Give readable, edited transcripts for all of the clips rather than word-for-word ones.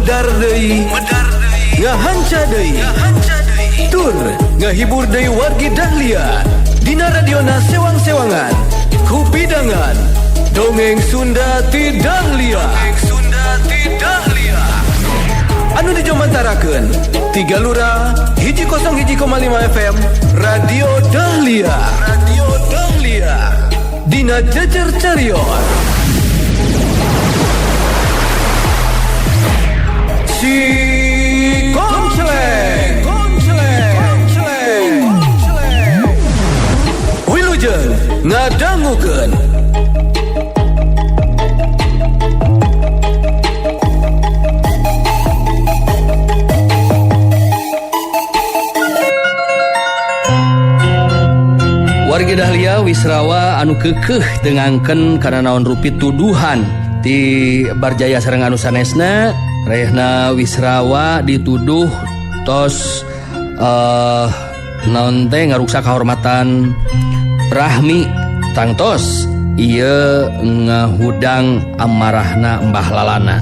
medar deui ngahanca deui tur ngahibur deui wargi Dahlia dina radiona sewang-sewangan ku pidangan Dongeng Sunda ti Dahlia anu dijomantarakeun tiga lura 101,5 FM Radio Dahlia dina jejer cariyos si Konceleng Wilujeng ngadangukeun wargi Dahlia Wisrawa anu kekeh dengangken kana naon rupi tuduhan ti Barjaya sareng anu sanesna rehna Wisrawa dituduh tos naon teh ngaruksa kahormatan Rahmi tangtos ieu ngahudang amarahna Mbah Lalana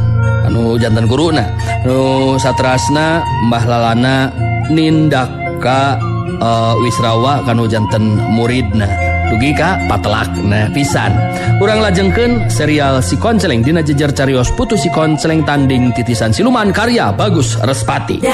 anu janten guruna anu saterasna Mbah Lalana nindak ka Wisrawa kanu janten muridna dugi ka patelakna pisan urang lajengkeun serial Si Konceleng dina jejer cariyos Putu Si Konceleng tanding titisan siluman karya Bagus Respati.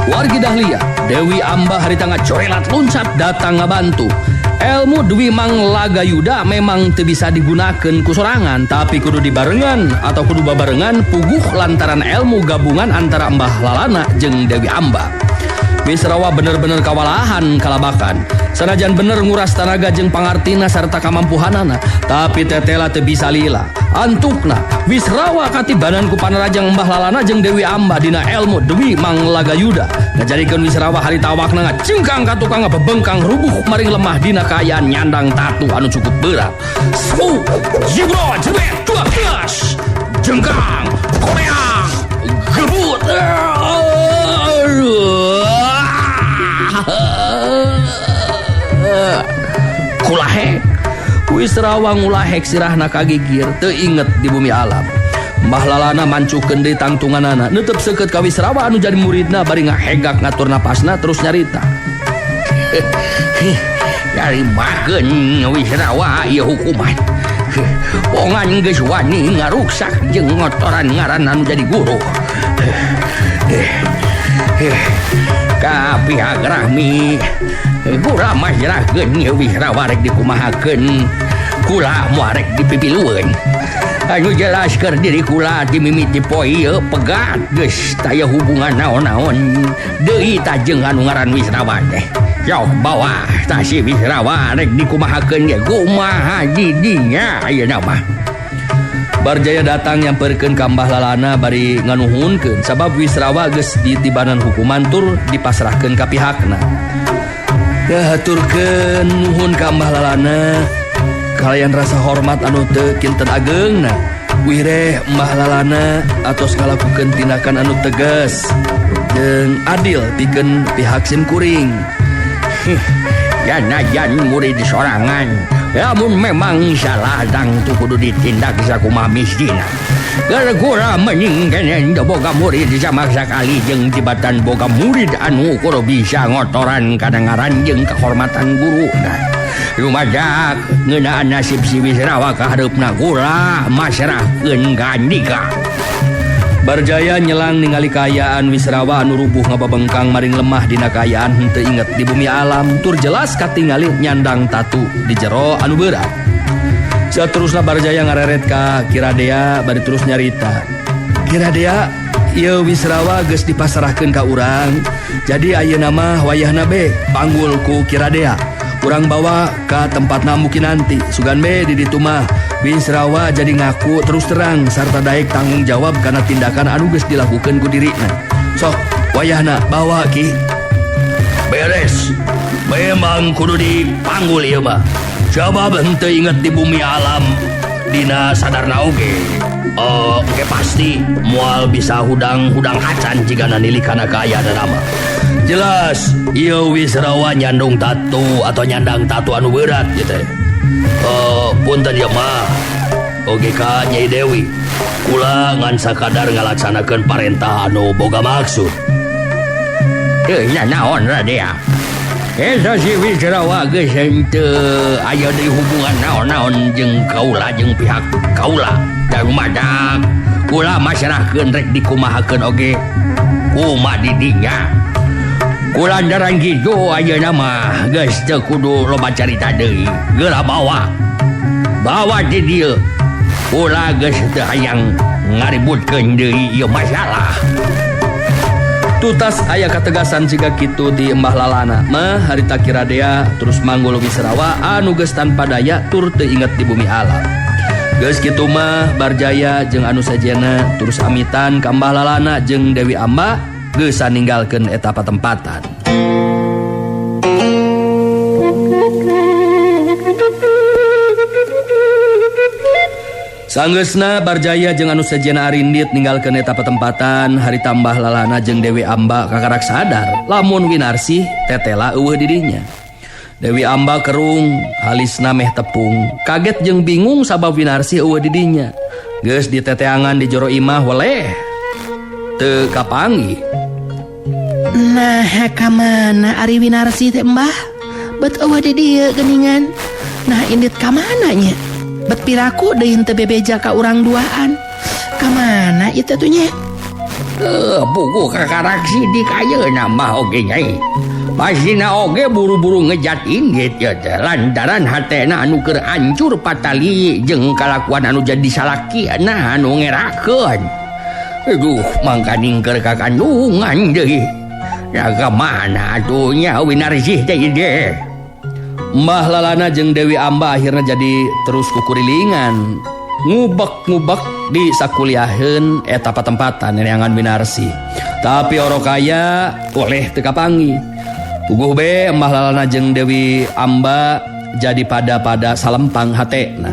Wargi Dahlia Dewi Amba harita ngacorelat luncat datang ngabantu ilmu Dwi Manglagayuda memang teu bisa digunakeun ku sorangan tapi kudu dibarengan atau kudu babarengan puguh lantaran ilmu gabungan antara Mbah Lalana jeung Dewi Amba. Wisrawa bener-bener kawalahan kalabakan sanajan bener nguras tanaga jeung pangartina sarta kamampuhanana tapi tetela teu bisa lila antukna Wisrawa katibanan ku panerajang Mbah Lalana jeung Dewi Amba dina ilmu Dwi Manglagayuda ngajadikeun Wisrawa harita awakna ngacengkang ka tukang bebengkang rubuh maring lemah dina kaayaan nyandang tatu anu cukup berat su jibro jebet tua kelas jengkang koreang gebut kulahek Wisrawa ngulahek sirahna kagigir teu inget di bumi alam Mbah Lalana mancukeun deui tangtunganana neuteep seukeut ka Wisrawa anu jadi muridna bari ngahegak ngatur napasna terus nyarita nyarimakeun Wisrawa ieu hukuman pongan geus wani ngaruksak jeung ngotoran ngaran anu jadi guru ka pihak Rahmi kula mah nyerahkeun ieu Wisrawa rek dikumahakeun kula moal rek dipipilueun anu jelas keur diri kula ti mimiti poe ieu pegat geus taya hubungan naon-naon deui ta jeung anu ngaran Wisrawa teh sok bawa ta si Wisrawa rek dikumahakeun ge kumaha didinya ayeuna mah. Barjaya datang nyamperkeun ka Mbah Lalana bari nganuhunkeun sabab Wisrawa geus ditibanan hukuman tur dipasrahkeun ka pihakna. Ya haturkeun nuhun ka Mbah Lalana kalian rasa hormat anu teu kinten ageungna. Wireh Mbah Lalana atos ngalakukeun tindakan anu tegas jeung adil pikeun pihak simkuring. Janajan murid sorangan lamun memang salah dang tu kudu ditindak sakumaha misdina gara-gara mending kene boga murid sama sakali jeung tibatan boga murid anu kudu bisa ngotoran kadengaran jeung kehormatan guru rumadak ngeunaan nasib si Wisrawa ka hareupna kula masrahkeun ka Andika. Barjaya nyelang ningali kaayaan Wisrawa anu rubuh ngababengkang maring lemah dina kaayaan henteu inget di bumi alam tur jelas katingali nyandang tatu di jero anu berat. Saterusna Barjaya ngareret ka Kiradea bari terus nyarita. Kiradea, ieu Wisrawa geus dipasrahkeun ka urang. Jadi ayeuna mah wayahna be panggul ku Kiradea. Urang bawa ka tempatna muki nanti. Sugan be di ditu mah Wisrawa jadi ngaku terus terang sarta daek tanggung jawab karena tindakan anu geus dilakukeun ku dirina. Sok wayahna bawa ki. Beres. Memang kudu dipanggul ieu mah. Coba henteu inget di bumi alam dina sadarna oge. Oke pasti moal bisa hudang-hudang hacan jika nanilikana kaya dan nama. Jelas ieu Wisrawa nyandung tatu atau nyandang tatu anu berat gitu. Punten ya mah oge ka Nyai Dewi. Kula ngan sakadar ngalaksanakeun parentah anu boga maksud. Nya naon Raden? Eta si Wisrawa geus henteu aya deui hubungan naon-naon jeung kaula jeung pihak kaula. Da rumadak kula masrahkeun rek dikumahakeun oge kumaha di dinya. Kulantaran kitu ayeuna mah geus teu kudu loba carita deui. Geura bawa di dieu. Kula geus teu hayang ngaributkeun deui ieu masalah. Tutas aya kategasan siga kitu di Embah Lalana mah harita Kiradea terus manggul Wisrawa anu geus tanpa daya tur teu inget di bumi alam. Geus kitu mah Barjaya jeung anu sajena terus amitan ka Embah Lalana jeung Dewi Amba geus ninggalkeun eta patempatan. Sanggeusna Barjaya jeung anu sajena arindit ninggalkeun eta patempatan harita Embah Lalana jeung Dewi Amba kakarak sadar lamun Winarsih tetela eueuh di dinya. Dewi Amba kerung halisna meh tepung kaget jeung bingung sabab Winarsih eueuh di dinya. Geus diteteangan di jero imah weleh teu kapanggih. Nah kamana ari Winarsih teh Mbah? Bet eueuh di dieu geuningan. Nah indit kamana nya? Bet piraku deui henteu bebeja ka urang duaan. Kamana ieu tuh nya? Buku kakarak sidik ayeuna mah oge Nyai. Pasina oge buru-buru ngejat inggit ya teh lantaran hatena anu keur hancur patali jeung kalakuan anu jadi salakina anu ngerakeun. Aduh mangkaning keur kakandungan deui. Jaga mana atuh nya Winarsih teh ide. Mbah Lalana jeung Dewi Amba akhirnya jadi terus kukurilingan ngubek-ngubek di sakuliaheun eta patempatan neangan Winarsih. Tapi orokaya oleh teu kapanggih. Puguh be Mbah Lalana jeung Dewi Amba jadi pada salempang hatena.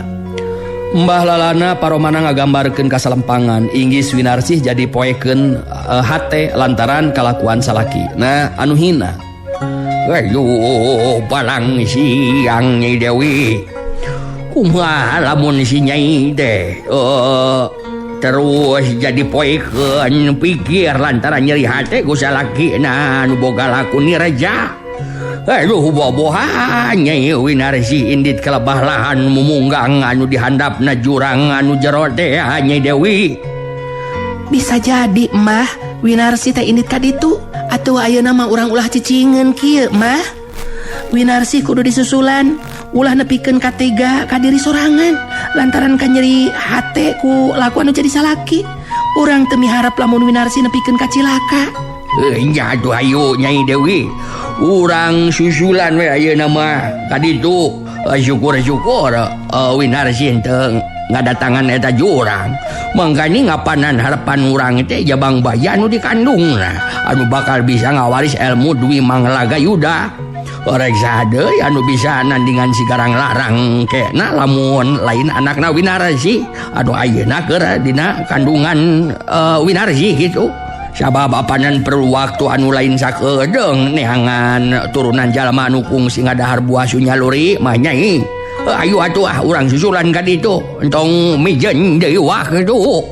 Mbah Lalana paromana ngagambarkeun kasalempangan inggis Winarsih jadi poekeun hate lantaran kalakuan salaki. Nah anu hina. Aduh palang siang Nyai Dewi. Kumaha lamun si Nyai teh terus jadi poekeun pikir lantaran nyeri hate ku salakina anu boga laku niraja. Aduh bobohan Nyai Winarsih indit kalebah lahan mumunggang anu dihandapna jurang anu jero teh Nyai Dewi. Bisa jadi Mbah Winarsih teh indit ka ditu atuh ayeuna mah urang ulah cicingeun kieu Mbah. Winarsih kudu disusulan ulah nepikeun ka tega ka diri sorangan lantaran ka nyeri hate ku laku anu jadi salaki. Urang teu miharep lamun Winarsih nepikeun ka cilaka. Nya atuh ayo Nyai Dewi. Urang susulan we ayeuna mah ka ditu. Syukur-syukur Winarsih teu ngadatangan eta jurang. Mangkani ngapanan harapan urang teh jabang bayi anu dikandungna anu bakal bisa ngawaris ilmu Dwi Manggalaga Yuda. Orek sadeui anu bisa nandingan si garang larang kena lamun lain anakna Winarsih. Aduh ayeuna keur dina kandungan Winarsih gitu. Sabab apanan perlu waktu anu lain sakedeung neangan turunan jalma anu kungsi ngadahar buah sunyaluri mah Nyai. Ayo atuh urang susulan ka ditu entong mijeun deui wah kitu.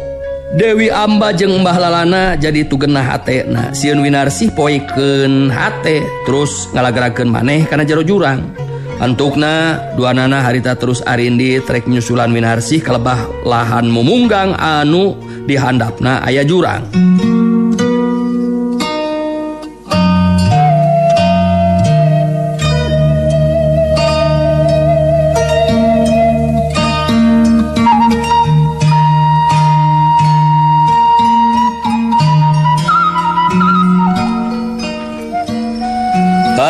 Dewi Amba jeung Mbah Lalana jadi tugenah hatena. Sieun Winarsih poekeun hate terus ngalagarakeun maneh kana jero jurang. Antukna duanana harita terus arindi trek nyusulan Winarsih kalebah lahan mumunggang anu dihandapna aya jurang.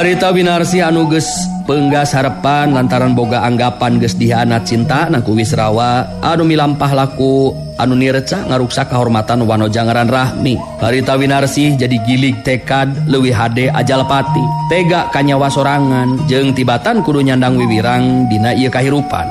Harita Winarsih anu geus peunggas harepan lantaran boga anggapan geus dihianat cinta na ku Wisrawa anu milampah laku anu nireca ngaruksak kahormatan wanoja ngaran Rahmi. Harita Winarsih jadi gilig tekad leuwih hade ajal pati tega ka nyawa sorangan jeung tibatan kudu nyandang wiwirang dina ieu kahirupan.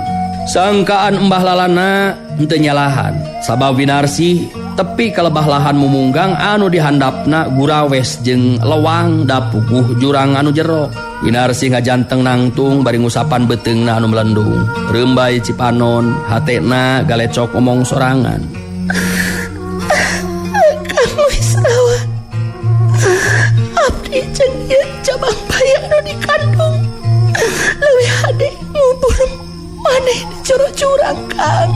Sangkaan Mbah Lalana henteu nyalahan sabab Winarsi tepi ka lebah lahan mumunggang anu dihandapna gurawes jeung lewang da puguh jurang anu jero. Winarsi ngajanteng nangtung bari ngusapan beteungna anu melendung. Rembay Cipanon hatena galecok omong sorangan. Kang Wisrawa, abdi jeung ieu cabang bayi anu dikandung leuwih hade ngubur maneh di jero jurang Kang.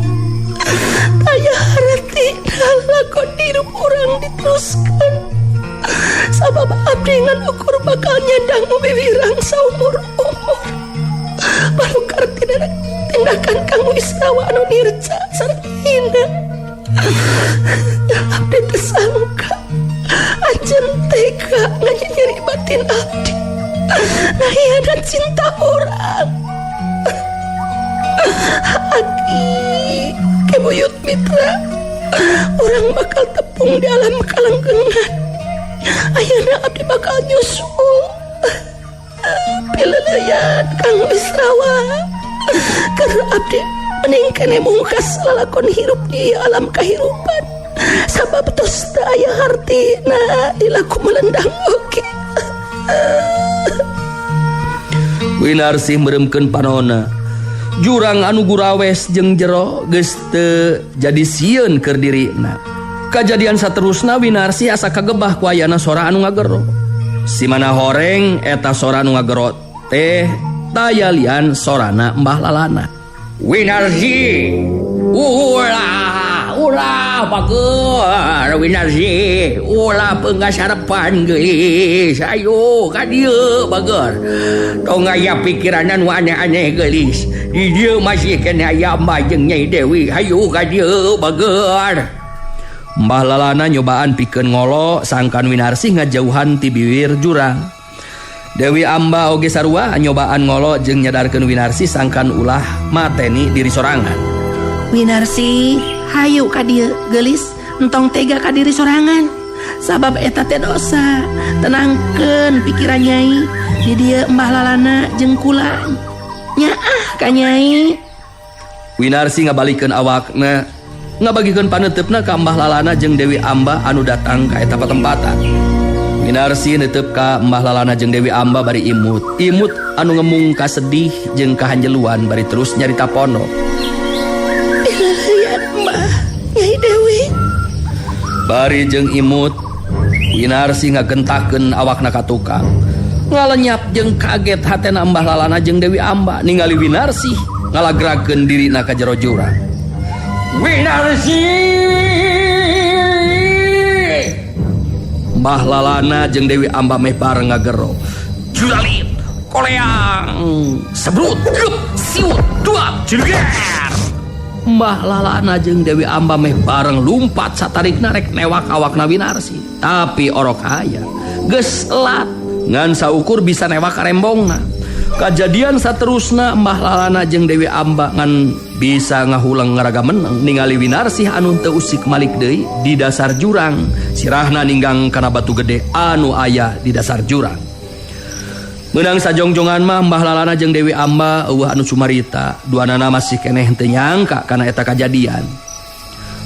Aya harti lakon hirup urang diteruskan sabab abdi ngan ukur bakal nyandang wiwirang saumur-umur. Baru karti tindakan Kang Wisrawa anu nirca sareng hina. Abdi teu sangka ajen tega nganyeri batin abdi. Nah iya dan cinta orang. Aki kebuyut mitra, orang bakal tepung di alam kalenggengan. Ayeuna abdi bakal nyusul pileleyan Kang Wisrawa karena abdi mending kene mungkas lalakon hirup di alam kahirupan sabab tos teu aya hartina dilaku melendang oge. Winarsi meremkeun panonna. Jurang anu gurawes jeung jero geus teu jadi sieun keur dirina. Kajadian saterusna Winarsi asa kagebah ku ayana sora anu ngagero. Simana horeng eta sora anu ngagero teh taya lian sorana Mbah Lalana. Winarsi, ulah bager Winarsi, ulah peunggas harapan geulis. Ayo ka dieu bager. Tong aya pikiran anu aneh-aneh geulis. Di dieu masih kena aya Mbah jeung Nyai Dewi. Hayu ka dieu bager. Mbah Lalana nyobaan pikeun ngolo sangkan Winarsi ngajauhan ti bibir jurang. Dewi Amba oge sarua nyobaan ngolo jeung nyadarkeun Winarsi sangkan ulah mateni diri sorangan. Winarsi, hayu ka dieu geulis entong tega ka diri sorangan. Sabab eta teh dosa. Tenangkeun pikiran Nyai. Di dieu Mbah Lalana jeung kula nyaah ka Nyai. Winarsi ngabalikeun awakna ngabagikeun paneutupna ka Mbah Lalana jeung Dewi Amba anu datang ka eta patempatan. Winarsi netep ka Mbah Lalana jeung Dewi Amba bari imut anu ngemung ka sedih jeung kahanjeluan bari terus nyarita pondok. Pileleyan Mbah Nyai Dewi. Bari jeung imut Winarsi ngagentakeun awakna ka tukang. Ngalenyap jeung kaget hatena Mbah Lalana jeung Dewi Amba ningali Winarsi ngalagrakeun dirina ka jero jurang. Winarsi! Mbah Lalana jeung Dewi Amba meh bareng ngagero. Juralit, koleang, sebrut, gep, siut, duap, jeger. Mbah Lalana jeung Dewi Amba meh bareng lumpat satarikna rek newak awakna Winarsi. Tapi orok aya, geus elat ngan saukur bisa newak karembongna. Kajadian saterusna Mbah Lalana jeung Dewi Amba ngan bisa ngahulang ngaraga meneng ningali Winarsi anu teu usik malik deui di dasar jurang. Sirahna ninggang kana batu gede anu aya di dasar jurang. Meunang sajongjongan mah Mbah Lalana jeung Dewi Amba eueuh anu cumarita, duanana masih keneh teu nyangka kana eta kajadian.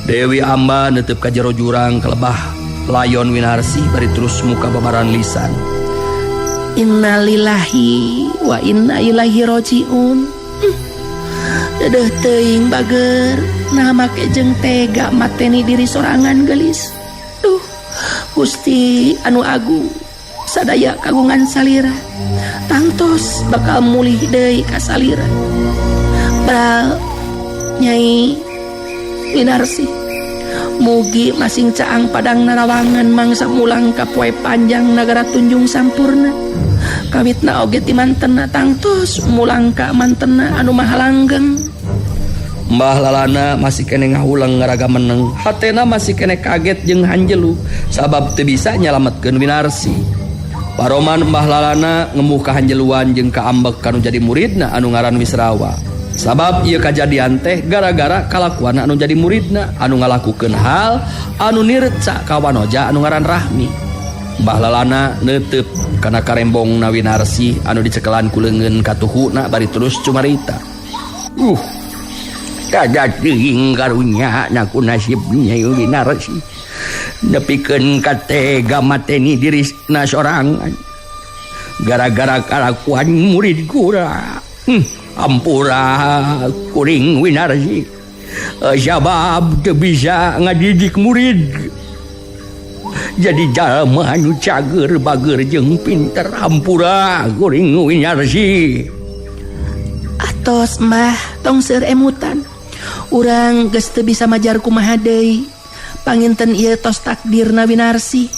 Dewi Amba neuteup ka jero jurang kelebah layon Winarsi bari terus muka babaran lisan. Innalillahi wa inna ilaihi rajiun. Dedeh teuing bager, nah make jeung tega mateni diri sorangan geulis. Duh, Gusti anu agung, sadaya kagungan salira. Tangtos bakal mulih deui ka salira. Bal Nyai Winarsi, mugi masing caang padang narawangan mangsa mulang ka poe panjang nagara Tunjung Sampurna. Kawitna oge ti mantenna tangtos mulang ka mantenna anu mahalanggeng. Mbah Lalana masih kene ngahulang ngaraga meneng, hatena masih kene kaget jeung hanjelu sabab teu bisa nyalametkeun Winarsi. Paroman Mbah Lalana ngemuh kahanjeluan jeung kaambek kanu jadi muridna anu ngaran Wisrawa. Sabab ieu kajadian teh gara-gara kalakuan anu jadi muridna anu ngalakukeun hal anu nirca ka wanoja anu ngaran Rahmi. Mbah Lalana neuteup kana karembongna Winarsi anu dicekelan ku leungeun katuhuna bari terus cumarita. Tada teuing karunya naku nasibnya Winarsi nepikeun katega mateni dirisna sorangan gara-gara kalakuan murid kura. Ampura kuring Winarsi sabab teu bisa ngadidik murid jadi jalma anu cager bager jeung pinter. Ampura kuring Winarsi. Atos mah tong seueur emutan urang geus teu bisa majar kumaha deui panginten ieu tos takdirna Winarsi.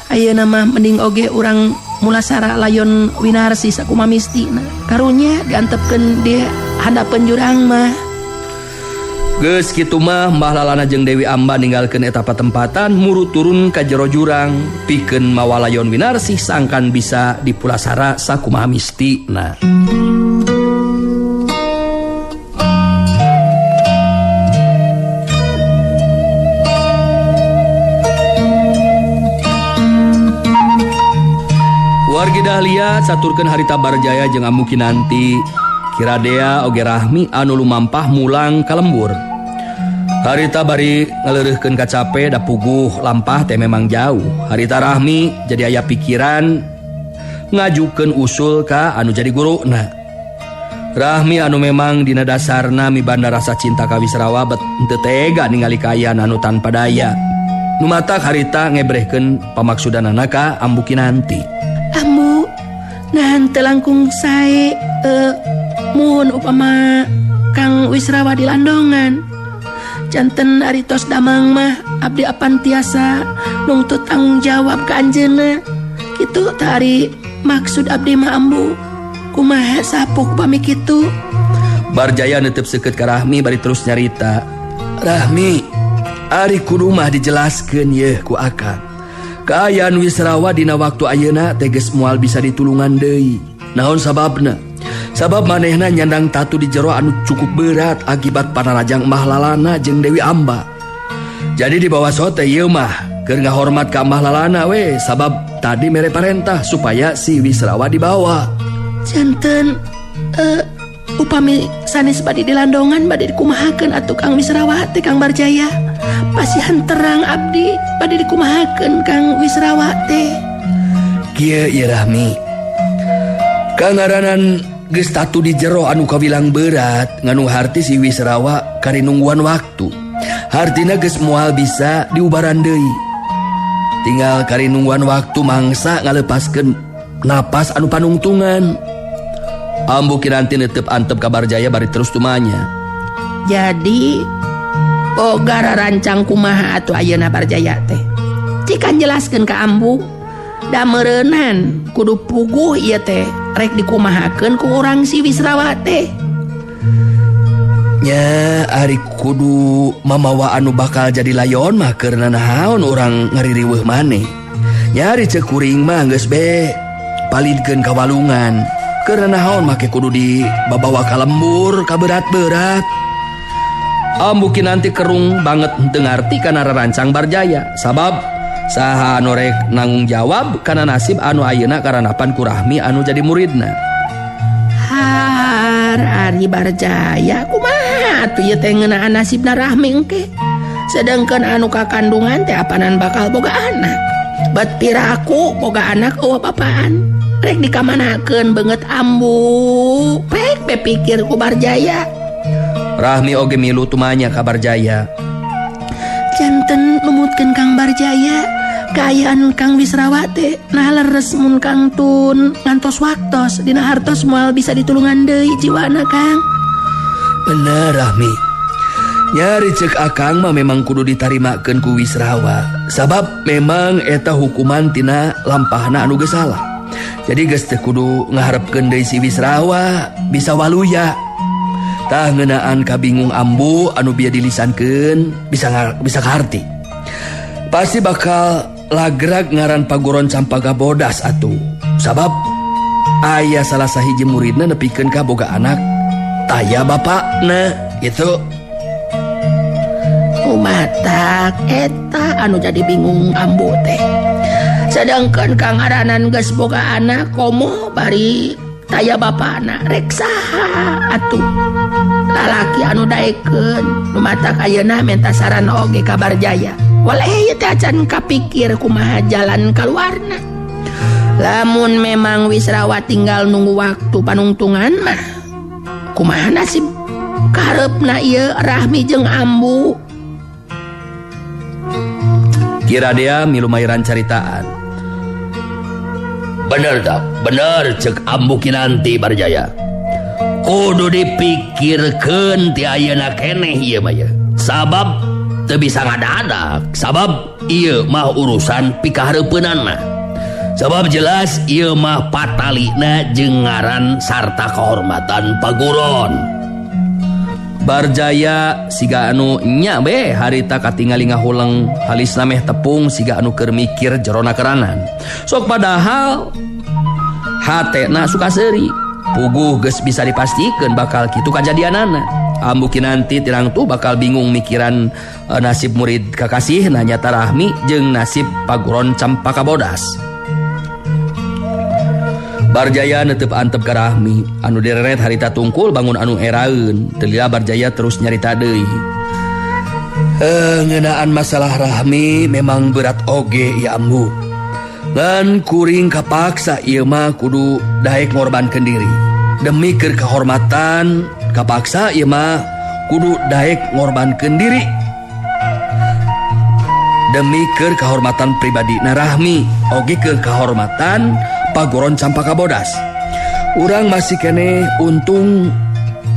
Ayeuna mah mending oge urang mulasara layon Winarsi sakumaha mistina karunya diantepkeun di hadapan jurang mah. Geus kitu mah Mbah Lalana jeung Dewi Amba ninggalkeun eta patempatan muru turun ka jero jurang pikeun mawa layon Winarsi sangkan bisa dipulasara sakumaha mistina. Wargi Dahlia saturkeun harita Barjaya jeung Ambu Kinanti Kiradea oge Rahmi anu lumampah mulang ka lembur. Harita bari ngaleureuhkeun kacape da puguh lampah teh memang jauh. Harita Rahmi jadi aya pikiran ngajukeun usul ka anu jadi guruna. Rahmi anu memang dina dasarna mibanda rasa cinta ka Wisrawa bet teu tega ningali kaayaan anu tanpa daya. Nu matak harita ngebrehkeun pamaksudanana ka Ambu Kinanti. Ambu nahan teu langkung sae muhun upama Kang Wisrawa di Landongan janten ari tos damang mah abdi apan tiasa nungtut tanggung jawab ka anjeunna kitu tah ari maksud abdi mah Ambu kumaha sapuk pami kitu. Barjaya neuteup seukeut ka Rahmi bari terus nyarita. Rahmi ari kudu mah dijelaskeun yeuh ku akang kaayaan Wisrawa dina waktu ayeuna teges moal bisa ditulungan deui. Naon sababna? Sabab manehna nyandang tatu di jero anu cukup berat akibat panarajang Mbah Lalana jeung Dewi Amba. Jadi di bawah sote ieu mah keur ngahormat ka Mbah Lalana we sabab tadi mere parentah supaya si Wisrawa dibawa. Janten upami sanes bade di Landongan bade dikumahakeun atuh Kang Wisrawa teh Kang Barjaya. Pasihan terang abdi bade dikumahakeun Kang Wisrawa teh. Kieu ieu Rahmi. Kangaranan geus tatu di jero anu kawilang berat nganu harti si Wisrawa kari nungguan waktu. Hartina geus moal bisa diubaran deui. Tinggal kari nungguan waktu mangsa ngalepaskeun napas anu panungtungan. Ambu Kinanti neuteup antep ka Barjaya bari terus tumanya. Jadi boga rarancang kumaha atuh ayeuna Barjaya teh. Cikan jelaskeun ka Ambu da meureunhan kudu puguh ieu teh rek dikumahakeun ku urang si Wisrawa teh. Nya ari kudu mamawa anu bakal jadi layon mah keur naon urang ngaririweuh maneh. Nyari ceuk kuring mah geus be palidkeun ka walungan. Keur naon make kudu dibabawa ka lembur ka berat-berat. Ambu Kinanti kerung banget henteu ngarti kana rarancang Barjaya sabab saha anu rek nanggung jawab kana nasib anu ayeuna karanapan ku Rahmi anu jadi muridna. Har ari Barjaya kumaha atuh ieu teh ngeunaan nasibna Rahmi engke. Sedengkeun anu kakandungan teh apanan bakal boga anak. Bet piraku boga anak eueuh papaan. Rek dikamanakeun beungeut Ambu. Pek bepikir ku Barjaya. Rahmi oge milu tumanya ka Barjaya. Janten numutkeun Kang Barjaya kaayaan Kang Wisrawa teh nah leres mun Kang Tun ngantos waktos dina hartos moal bisa ditulungan deui jiwana Kang. Bener Rahmi. Nyari cek akang mah memang kudu ditarimakeun ku Wisrawa sabab memang eta hukuman tina lampahna anu geus salah. Jadi geus teu kudu ngaharepkeun deui si Wisrawa bisa waluya. Tah ngeunaan kabingung Ambu anu bieu dilisankeun bisa kaharti. Pasti bakal lagrag ngaran paguron Campaga Bodas atuh. Sabab aya salah sahiji muridna nepikeun ka boga anak taya bapakna gitu. Umatak eta anu jadi bingung Ambu teh. Sedangkan Kang Aranan geus boga anak komo bari taya bapana rek saha atuh. lalaki anu daekeun lumatak ayeuna menta saran oge ka Barjaya. Waleh ieu teh acan kapikir kumaha jalan kaluarna. Lamun memang Wisrawa tinggal nunggu waktu panungtungan mah kumaha nasib karepna ieu Rahmi jeung Ambu. Kira dia milu mairan caritaan. Bener tak? Bener cek Ambu Kinanti Barjaya. Kudu dipikirkeun ti ayeuna keneh ieu mah ya. Sabab teu bisa ngadadak. Sabab ieu mah urusan pikahareupeunana. Sabab jelas ieu mah patalina jeung ngaran sarta kehormatan paguron. Barjaya siga anu nya be harita katingali ngahuleng halisna meh tepung siga anu keur mikir jerona keranan. Sok padahal hatena suka seuri. Puguh geus bisa dipastikeun bakal kitu kajadianana. Ambu Kinanti tirang tuh bakal bingung mikiran nasib murid kakasihna nyata Rahmi jeung nasib paguron Campaka Bodas. Barjaya netep antep ka Rahmi anu direret harita tungkul bangun anu eraeun. Telila Barjaya terus nyarita deui. Ngeunaan masalah Rahmi memang berat oge ya Ambu. Ngan kuring kapaksa ieu mah kudu daek ngorbankeun diri. Demi keur kehormatan kapaksa ieu mah kudu daek ngorbankeun diri. Demi keur kehormatan pribadina Rahmi oge keur kehormatan paguron Campaka Bodas. Urang masih kene untung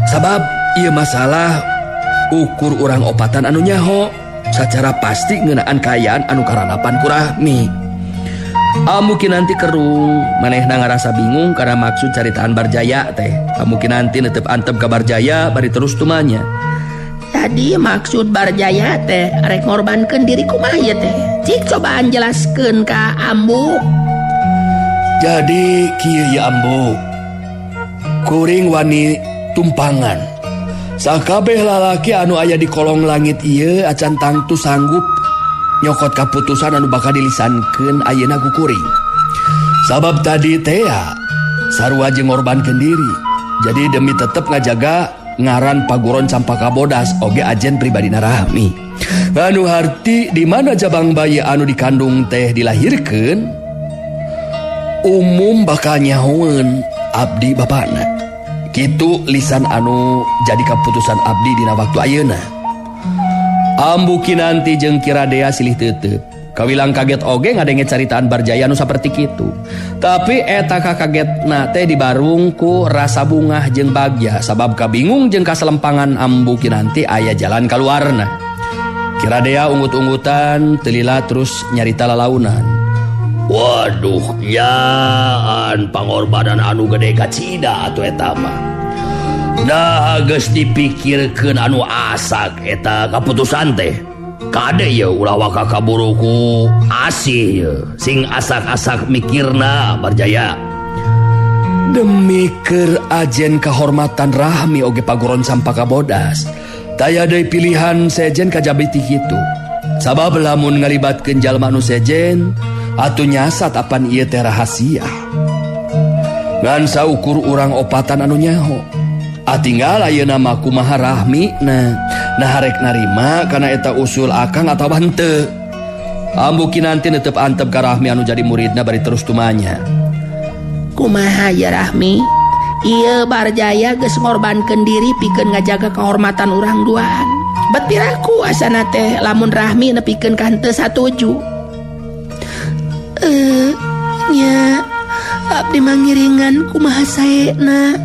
sabab ieu masalah ukur urang opatan anu nyaho sacara pasti ngeunaan kaayaan anu karanapan ku Rahmi. Ambu Kinanti kerung manehna ngarasa bingung karena maksud caritaan Barjaya teh. Ambu Kinanti netep antep ka Barjaya bari terus tumanya. Jadi maksud Barjaya teh rek ngorbankeun diri kumaha ieu teh? Cik cobaan jelaskeun ka Ambu. Jadi kieu ya Ambu. Kuring wani tumpangan. Sakabeh lalaki anu aya di kolong langit ieu acan tangtu sanggup nyokot kaputusan anu bakal dilisankeun ayeuna ku kuring. Sabab tadi teh sarua jeung ngorbankeun diri. Jadi demi tetep ngajaga ngaran paguron Campaka Bodas oge ajen pribadina Rahmi. Anu harti di mana jabang bayi anu dikandung teh dilahirkeun umum bakal nyahoeun abdi bapana. Kitu lisan anu jadi kaputusan abdi dina waktu ayeuna. Ambu Kinanti jeung Kiradea silih teuteup. Kawilang kaget oge ngadenge caritaan Barjaya anu saperti kitu. Tapi eta kakagetna teh dibarung ku rasa bungah jeung bagja sabab kabingung jeung kaselempangan Ambu Kinanti aya jalan kaluarna. Kiradea unggut-unggutan telila terus nyarita lalaunan. Waduh, nyaan pangorbanan anu gede kacida atuh eta mah. Nah geus dipikirkeun anu asak eta kaputusan teh. Kade ya ulah waka kaburu ku asih ya. Sing asak-asak mikirna Barjaya. Demi keur ajen kehormatan Rahmi oge paguron Campaka Bodas. Taya deui pilihan sejen kajabi ti kitu. Sabab lamun ngalibatkeun jalma anu sejen atuh nyasat apan ieu teh rahasia. Ngan saukur urang opatan anu nyaho. Tinggal ayeuna mah kumaha Rahmi nah harek narima kana eta usul akang atawa henteu. Ambu Kinanti netep antep ka Rahmi anu jadi muridna bari terus tumanya. Kumaha ya Rahmi? Ieu Barjaya geus ngorbankeun diri pikeun ngajaga kehormatan urang duaan. Bet piraku asana teh lamun Rahmi nepikeun ka henteu satuju. Nya abdi mangiringan kumaha saena.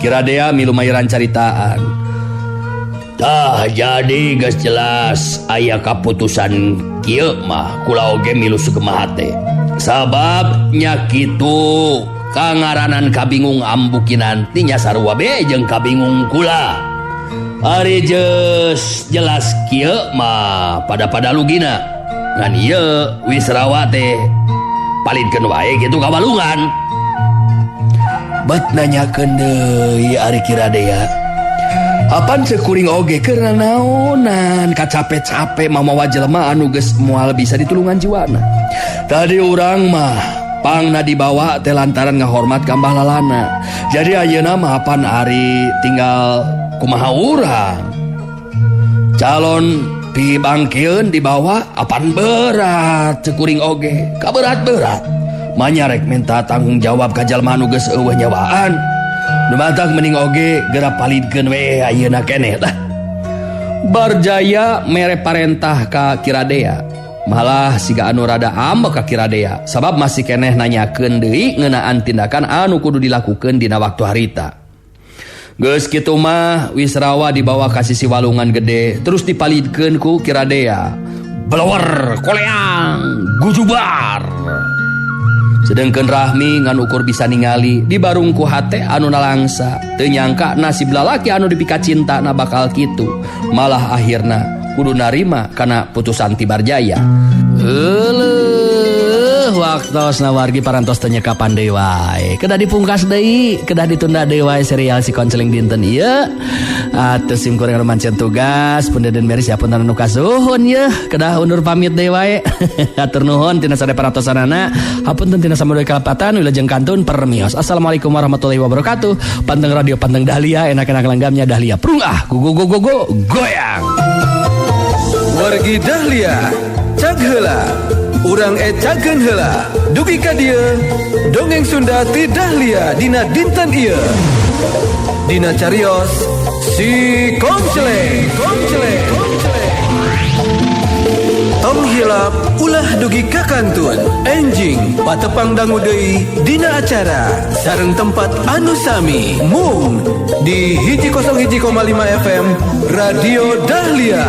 Kiradea milu mairan caritaan. Tah jadi geus jelas aya kaputusan kieu mah kula oge milu sukemaha teh. Sabab nya kitu kangaranan kabingung Ambu Kinanti nya sarua be jeung kabingung kula. Ari jelas kieu mah pada lugina. Ngan ieu Wisrawa teh palidkeun wae kitu kabalungan. Bet nanyakeun deui ari Kiradea. Apan sekuring oge keur naonan kacape-cape mamawa jelema anu geus moal bisa ditulungan jiwana. Tadi urang mah pangna dibawa teh lantaran ngahormat ka Mbah Lalana. Jadi ayeuna mah apan ari tinggal kumaha urang calon pibangkeun dibawa apan berat cekuring oge kaberat-berat manyarek minta tanggung jawab ka jalma anu geus eueuh nyawaan dumatak mending oge geura palidkeun we ayeuna keneh tah Barjaya mere parentah ka Kiradea malah siga anu rada ambek ka Kiradea sabab masih keneh nanyakeun deui ngeunaan tindakan anu kudu dilakukeun dina waktu harita. Geus kitu mah Wisrawa dibawa ka sisi walungan gede terus dipalidkeun ku Kiradea. Blower, koleang, gujubar. Sedengkeun Rahmi ngan ukur bisa ningali di barung ku hate anu nalangsa teu nyangka nasib lalaki anu dipika cinta na bakal kitu malah akhirna kudu narima kana putusan ti Barjaya. Waktosna wargi parantos teu nyekapan deui wae. Kedah dipungkas deui, kedah ditunda deui wae serial si konseling dinten ieu. Atuh sim kuring anu mancen tugas, punten meri siapunten anu kasuhun ieu. Kedah undur pamit deui wae. Hatur nuhun tina sare parantosanana. Hapunten tina samudoy kalapatan wilujeng kantun permios. Assalamualaikum warahmatullahi wabarakatuh. Panteng radio panteng Dahlia enak-enak langgamnya Dahlia. Prung go goyang. Wargi Dahlia, cag heula. Urang cageun heula dugi ka dieu dongeng Sunda ti Dahlia dina dinten ieu dina carios si Komceleng tong hilap ulah dugi ka kantun enjing patepang dangu deui dina acara sareng tempat anu sami mung di 101,5 FM Radio Dahlia.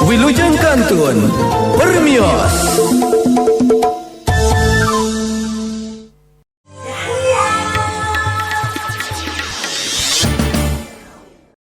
Wilujeng kantun permios.